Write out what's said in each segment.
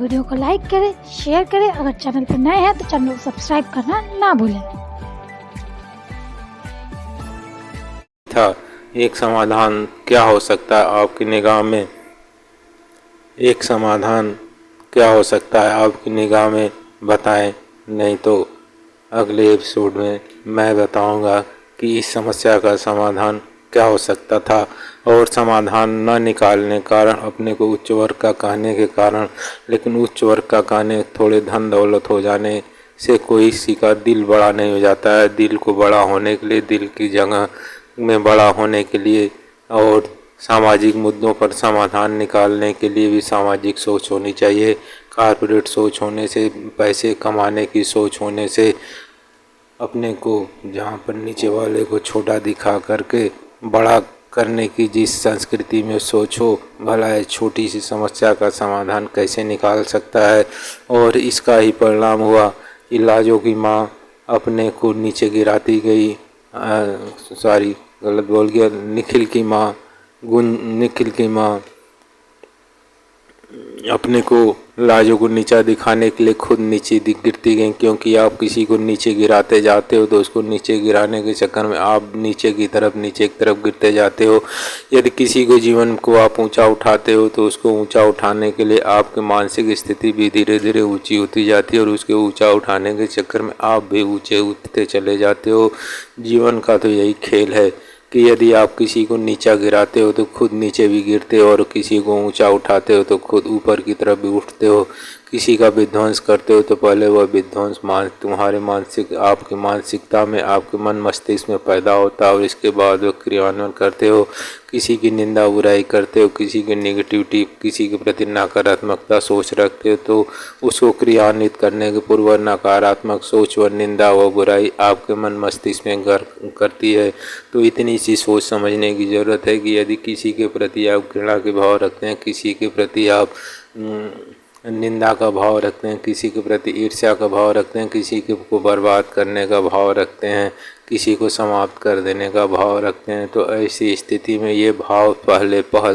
Video को like करें, share करें। अगर चैनल पर नए हैं तो चैनल को सब्सक्राइब करना ना भूलें। था एक समाधान क्या हो सकता है आपकी निगाह में? एक समाधान क्या हो सकता है आपकी निगाह में, बताएं। नहीं तो अगले एपिसोड में मैं बताऊंगा कि इस समस्या का समाधान क्या हो सकता था। और समाधान न निकालने के कारण, अपने को उच्च वर्ग का कहने के कारण, लेकिन उच्च वर्ग का कहने थोड़े धन दौलत हो जाने से कोई किसी का दिल बड़ा नहीं हो जाता है। दिल को बड़ा होने के लिए, दिल की जगह में बड़ा होने के लिए और सामाजिक मुद्दों पर समाधान निकालने के लिए भी सामाजिक सोच होनी चाहिए। कॉर्पोरेट सोच होने से, पैसे कमाने की सोच होने से, अपने को जहाँ पर नीचे वाले को छोटा दिखा करके बड़ा करने की जिस संस्कृति में सोच हो, भला है छोटी सी समस्या का समाधान कैसे निकाल सकता है। और इसका ही परिणाम हुआ कि लाजो की माँ अपने को नीचे गिराती गई। गलत बोल गया। निखिल की माँ अपने को लाजो को नीचा दिखाने के लिए खुद नीचे गिरती गई। क्योंकि आप किसी को नीचे गिराते जाते हो तो उसको नीचे गिराने के चक्कर में आप नीचे की तरफ गिरते जाते हो। यदि किसी को जीवन को आप ऊंचा उठाते हो तो उसको ऊंचा उठाने के लिए आपकी मानसिक स्थिति भी धीरे धीरे ऊंची होती जाती है और उसके ऊंचा उठाने के चक्कर में आप भी ऊंचे उठते चले जाते हो। जीवन का तो यही खेल है कि यदि आप किसी को नीचा गिराते हो तो खुद नीचे भी गिरते हो, और किसी को ऊंचा उठाते हो तो खुद ऊपर की तरफ भी उठते हो। किसी का विध्वंस करते हो तो पहले वह विध्वंस तुम्हारे आपकी मानसिकता में, आपके मन मस्तिष्क में पैदा होता है और इसके बाद वह क्रियान्वयन करते हो। किसी की निंदा बुराई करते हो, किसी की नेगेटिविटी, किसी के प्रति नकारात्मकता सोच रखते हो तो उसको क्रियान्वित करने के पूर्व नकारात्मक सोच व निंदा व बुराई आपके मन मस्तिष्क में करती है। तो इतनी सी सोच समझने की ज़रूरत है कि यदि किसी के प्रति आप घृणा के भाव रखते हैं, किसी के प्रति आप निंदा का भाव रखते हैं, किसी के प्रति ईर्ष्या का भाव रखते हैं, किसी को बर्बाद करने का भाव रखते हैं, किसी को समाप्त कर देने का भाव रखते हैं, तो ऐसी स्थिति में ये भाव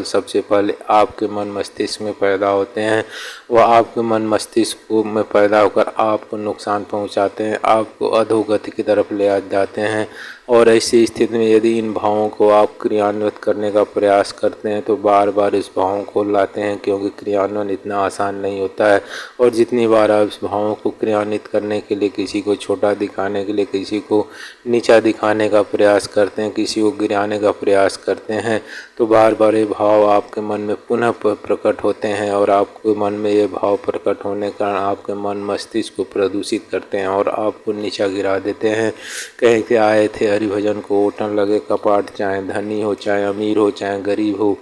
सबसे पहले आपके मन मस्तिष्क में पैदा होते हैं। वह आपके मन मस्तिष्क में पैदा होकर आपको नुकसान पहुंचाते हैं, आपको अधोगति की तरफ ले आ जाते हैं। और ऐसी स्थिति में यदि इन भावों को आप क्रियान्वित करने का प्रयास करते हैं तो बार बार इस भावों को लाते हैं, क्योंकि क्रियान्वयन इतना आसान नहीं होता है। और जितनी बार आप इस भावों को क्रियान्वित करने के लिए, किसी को छोटा दिखाने के लिए, किसी को नीचा दिखाने का प्रयास करते हैं, किसी को गिराने का प्रयास करते हैं, तो बार बार ये भाव आपके मन में पुनः प्रकट होते हैं। और आपके मन में ये भाव प्रकट होने के कारण आपके मन मस्तिष्क को प्रदूषित करते हैं और आपको नीचा गिरा देते हैं। कहीं के आए थे हरिभजन को ओटन लगे कपाट, चाहे धनी हो, चाहे अमीर हो, चाहे गरीब हो,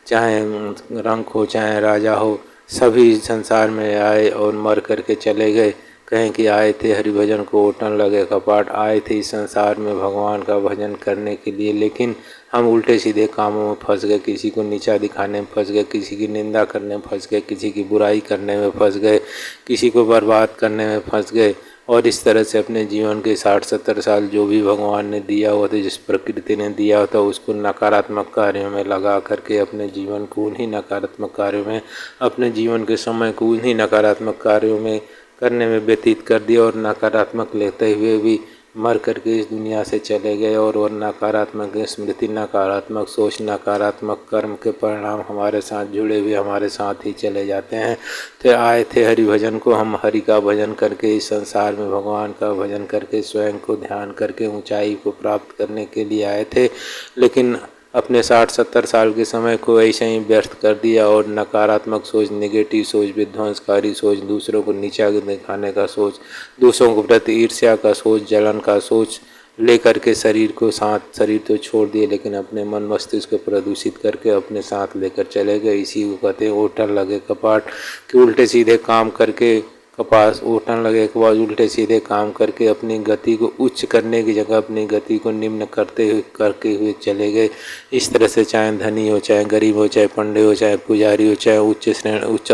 चाहे रंक हो, चाहे राजा हो, सभी संसार में आए और मर करके चले गए। कहें कि आए थे हरिभजन को ओटन लगे कपाट, आए थे इस संसार में भगवान का भजन करने के लिए, लेकिन हम उल्टे सीधे कामों में फंस गए। किसी को नीचा दिखाने में फंस गए, किसी की निंदा करने में फंस गए, किसी की बुराई करने में फंस गए, किसी को बर्बाद करने में फंस गए। और इस तरह से अपने जीवन के 60-70 साल जो भी भगवान ने दिया हुआ था, जिस प्रकृति ने दिया होता, उसको नकारात्मक कार्यों में लगा करके अपने जीवन को उन्हीं नकारात्मक कार्यों में, अपने जीवन के समय को उन्हीं नकारात्मक कार्यों में करने में व्यतीत कर दिया और नकारात्मक लेते हुए भी मर करके इस दुनिया से चले गए। और नकारात्मक स्मृति, नकारात्मक सोच, नकारात्मक कर्म के परिणाम हमारे साथ जुड़े हुए हमारे साथ ही चले जाते हैं। तो आए थे हरिभजन को, हम हरि का भजन करके, इस संसार में भगवान का भजन करके, स्वयं को ध्यान करके ऊंचाई को प्राप्त करने के लिए आए थे, लेकिन अपने 60-70 साल के समय को ऐसे ही व्यर्थ कर दिया। और नकारात्मक सोच, नेगेटिव सोच, विध्वंसकारी सोच, दूसरों को नीचा दिखाने का सोच, दूसरों के प्रति ईर्ष्या का सोच, जलन का सोच लेकर के शरीर तो छोड़ दिए, लेकिन अपने मन मस्तिष्क को प्रदूषित करके अपने साथ लेकर चले गए। इसी को कहते हैं ओटन लगे कपाट, कि उल्टे सीधे काम करके ओटन लगे के बाद उल्टे सीधे काम करके अपनी गति को उच्च करने की जगह अपनी गति को निम्न करते हुए चले गए। इस तरह से चाहे धनी हो, चाहे गरीब हो, चाहे पंडित हो, चाहे पुजारी हो, चाहे उच्च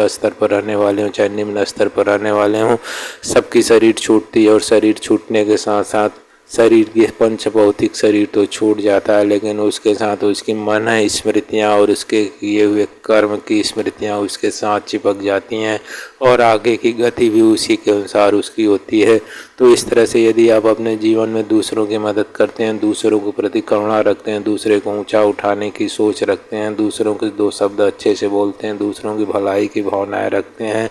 स्तर पर रहने वाले हो, चाहे निम्न स्तर पर रहने वाले हों, सबकी शरीर छूटती है। और शरीर छूटने के साथ साथ शरीर की पंच भौतिक शरीर तो छूट जाता है, लेकिन उसके साथ उसकी मन है, स्मृतियाँ और उसके किए हुए कर्म की स्मृतियाँ उसके साथ चिपक जाती हैं और आगे की गति भी उसी के अनुसार उसकी होती है। तो इस तरह से यदि आप अपने जीवन में दूसरों की मदद करते हैं, दूसरों के प्रति करुणा रखते हैं, दूसरे को ऊंचा उठाने की सोच रखते हैं, दूसरों के 2 शब्द अच्छे से बोलते हैं, दूसरों की भलाई की भावनाएं रखते हैं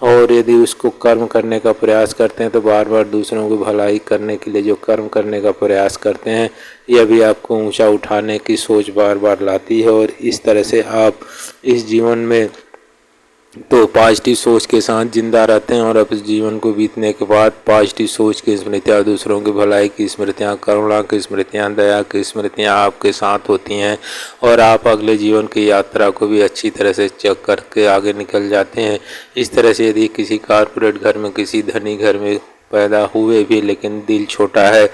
और यदि उसको कर्म करने का प्रयास करते हैं तो बार बार दूसरों की भलाई करने के लिए जो कर्म करने का प्रयास करते हैं यह भी आपको ऊंचा उठाने की सोच बार बार लाती है। और इस तरह से आप इस जीवन में तो पॉजिटिव सोच के साथ जिंदा रहते हैं और अब इस जीवन को बीतने के बाद पॉजिटिव सोच की स्मृतियाँ, दूसरों की भलाई की स्मृतियाँ, करुणा की स्मृतियाँ, दया की स्मृतियाँ आपके साथ होती हैं और आप अगले जीवन की यात्रा को भी अच्छी तरह से चेक करके आगे निकल जाते हैं। इस तरह से यदि किसी कॉर्पोरेट घर में, किसी धनी घर में पैदा हुए भी लेकिन दिल छोटा है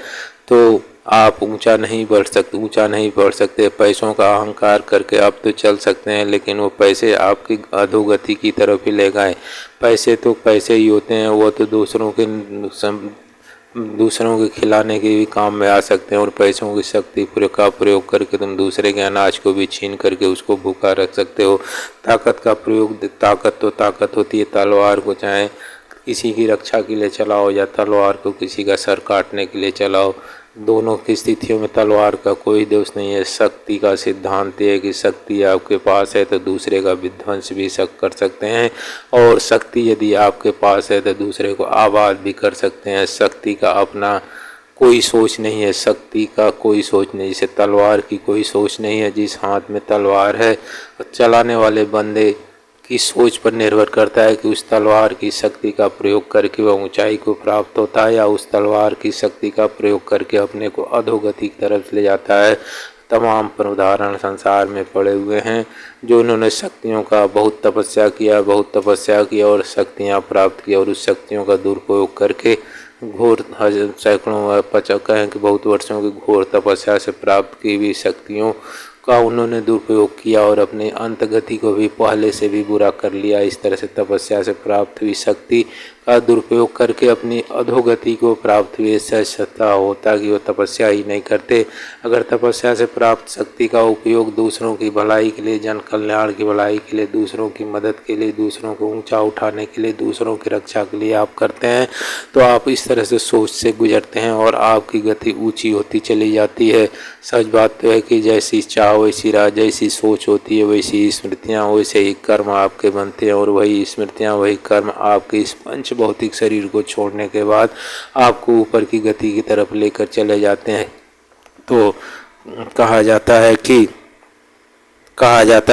तो आप ऊंचा नहीं बढ़ सकते। पैसों का अहंकार करके आप तो चल सकते हैं लेकिन वो पैसे आपकी अधोगति की तरफ ही ले गए। पैसे तो पैसे ही होते हैं, वो तो दूसरों के खिलाने के भी काम में आ सकते हैं और पैसों की शक्ति का प्रयोग करके तुम दूसरे के अनाज को भी छीन करके उसको भूखा रख सकते हो। ताकत का प्रयोग, ताकत होती है। तलवार को चाहे किसी की रक्षा के लिए चलाओ या तलवार को किसी का सर काटने के लिए चलाओ, दोनों की स्थितियों में तलवार का कोई दोष नहीं है। शक्ति का सिद्धांत है कि शक्ति आपके पास है तो दूसरे का विध्वंस भी कर सकते हैं और शक्ति यदि आपके पास है तो दूसरे को आबाद भी कर सकते हैं। शक्ति का अपना कोई सोच नहीं है, शक्ति का कोई सोच नहीं, जैसे तलवार की कोई सोच नहीं है। जिस हाथ में तलवार है चलाने वाले बंदे की सोच पर निर्भर करता है कि उस तलवार की शक्ति का प्रयोग करके वह ऊंचाई को प्राप्त होता है या उस तलवार की शक्ति का प्रयोग करके अपने को अधोगति की तरफ ले जाता है। तमाम उदाहरण संसार में पड़े हुए हैं जो उन्होंने शक्तियों का बहुत तपस्या किया और शक्तियाँ प्राप्त की और उस शक्तियों का दुरुपयोग करके घोर सैकड़ों कहें कि बहुत वर्षों की घोर तपस्या से प्राप्त की हुई शक्तियों का उन्होंने दुरुपयोग किया और अपनी अंत गति को भी पहले से भी बुरा कर लिया। इस तरह से तपस्या से प्राप्त हुई शक्ति का दुरुपयोग करके अपनी अधोगति को प्राप्त हुए सत्ता होता कि वो तपस्या ही नहीं करते। अगर तपस्या से प्राप्त शक्ति का उपयोग दूसरों की भलाई के लिए, जन कल्याण की भलाई के लिए, दूसरों की मदद के लिए, दूसरों को ऊंचा उठाने के लिए, दूसरों की रक्षा के लिए आप करते हैं तो आप इस तरह से सोच से गुजरते हैं और आपकी गति ऊंची होती चली जाती है। सच बात तो है कि जैसी चाह वैसी राह, जैसी सोच होती है वैसी स्मृतियाँ, वैसे ही कर्म आपके बनते हैं और वही स्मृतियाँ, वही कर्म आपके इस पंच भौतिक शरीर को छोड़ने के बाद आपको ऊपर की गति की तरफ लेकर चले जाते हैं। तो कहा जाता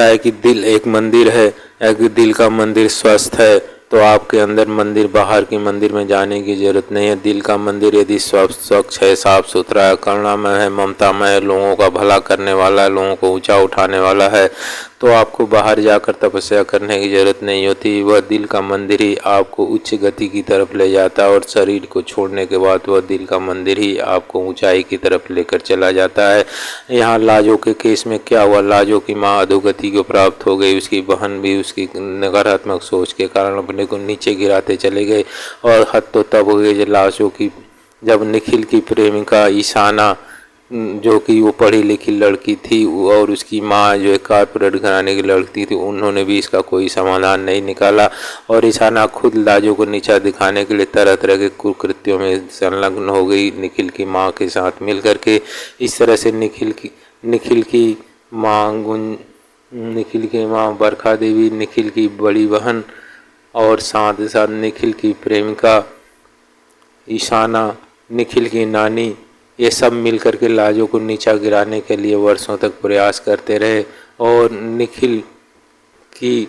है कि दिल एक मंदिर है, अगर दिल का मंदिर स्वस्थ है तो आपके अंदर मंदिर, बाहर की मंदिर में जाने की जरूरत नहीं है। दिल का मंदिर यदि स्वच्छ है, साफ सुथरा है, करुणामय है, ममतामय है, लोगों का भला करने वाला है, लोगों को ऊंचा उठाने वाला है तो आपको बाहर जाकर तपस्या करने की जरूरत नहीं होती। वह दिल का मंदिर ही आपको उच्च गति की तरफ ले जाता है और शरीर को छोड़ने के बाद वह दिल का मंदिर ही आपको ऊंचाई की तरफ लेकर चला जाता है। यहाँ लाजो के केस में क्या हुआ, लाजो की माँ अधोगति को प्राप्त हो गई, उसकी बहन भी उसकी नकारात्मक सोच के कारण अपने को नीचे गिराते चले गए और हद तो तब हो गई जब निखिल की प्रेमिका ईशाना, जो कि वो पढ़ी लिखी लड़की थी और उसकी माँ जो एक कॉर्पोरेट घराने की लड़की थी, उन्होंने भी इसका कोई समाधान नहीं निकाला और ईशाना खुद लाजो को नीचा दिखाने के लिए तरह तरह के कुकृत्यों में संलग्न हो गई निखिल की माँ के साथ मिल करके। इस तरह से निखिल की माँ बरखा देवी, निखिल की बड़ी बहन और साथ ही साथ निखिल की प्रेमिका ईशाना, निखिल की नानी, ये सब मिल कर के लाजो को नीचा गिराने के लिए वर्षों तक प्रयास करते रहे और निखिल की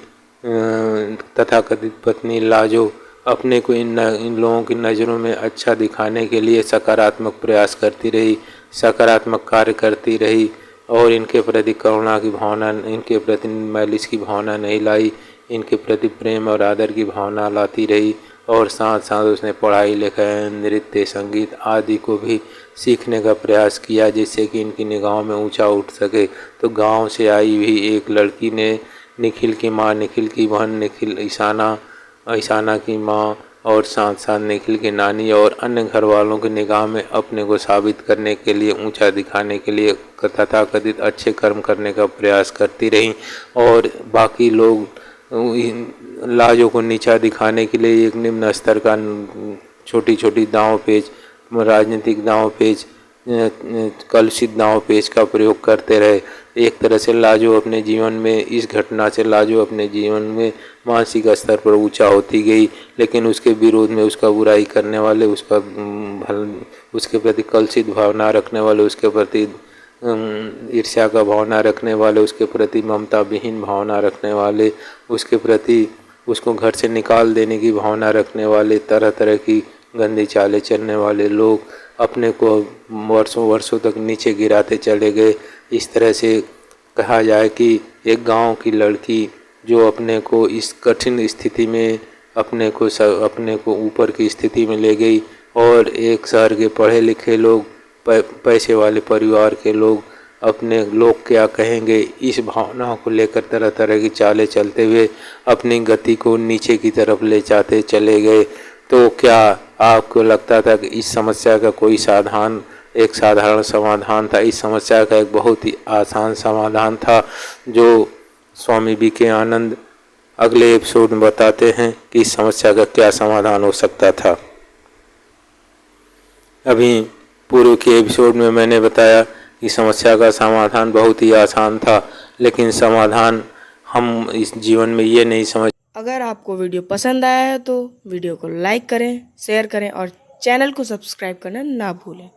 तथाकथित पत्नी लाजो अपने को इन लोगों की नज़रों में अच्छा दिखाने के लिए सकारात्मक प्रयास करती रही, सकारात्मक कार्य करती रही और इनके प्रति करुणा की भावना, इनके प्रति मैलिस की भावना नहीं लाई, इनके प्रति प्रेम और आदर की भावना लाती रही और साथ साथ उसने पढ़ाई लिखाई, नृत्य, संगीत आदि को भी सीखने का प्रयास किया जिससे कि इनकी निगाहों में ऊंचा उठ सके। तो गांव से आई हुई एक लड़की ने निखिल की माँ, निखिल की बहन, ईशाना की माँ और साथ साथ निखिल की नानी और अन्य घर वालों की निगाह में अपने को साबित करने के लिए, ऊंचा दिखाने के लिए तथाकथित अच्छे कर्म करने का प्रयास करती रहीं। और बाकी लोग लाजो को नीचा दिखाने के लिए एक निम्न स्तर का छोटी छोटी दांव पेच, राजनीतिक दांव पेच, कलुषित दांव पेच का प्रयोग करते रहे। एक तरह से लाजो अपने जीवन में, इस घटना से लाजो अपने जीवन में मानसिक स्तर पर ऊंचा होती गई, लेकिन उसके विरोध में उसका बुराई करने वाले, उसके प्रति कलुषित भावना रखने वाले, उसके प्रति ईर्ष्या का भावना रखने वाले, उसके प्रति ममता विहीन भावना रखने वाले, उसके प्रति उसको घर से निकाल देने की भावना रखने वाले, तरह तरह की गंदी चालें चलने वाले लोग अपने को वर्षों वर्षों तक नीचे गिराते चले गए। इस तरह से कहा जाए कि एक गांव की लड़की जो अपने को इस कठिन स्थिति में अपने को ऊपर की स्थिति में ले गई, और एक शहर के पढ़े लिखे लोग, पैसे वाले परिवार के लोग अपने लोग क्या कहेंगे इस भावना को लेकर तरह तरह की चालें चलते हुए अपनी गति को नीचे की तरफ ले जाते चले गए। तो क्या आपको लगता था कि इस समस्या का कोई एक साधारण समाधान था? इस समस्या का एक बहुत ही आसान समाधान था, जो स्वामी विवेकानंद अगले एपिसोड में बताते हैं कि इस समस्या का क्या समाधान हो सकता था। अभी पूर्व के एपिसोड में मैंने बताया कि समस्या का समाधान बहुत ही आसान था, लेकिन समाधान हम इस जीवन में ये नहीं समझ। अगर आपको वीडियो पसंद आया है तो वीडियो को लाइक करें, शेयर करें और चैनल को सब्सक्राइब करना ना भूलें।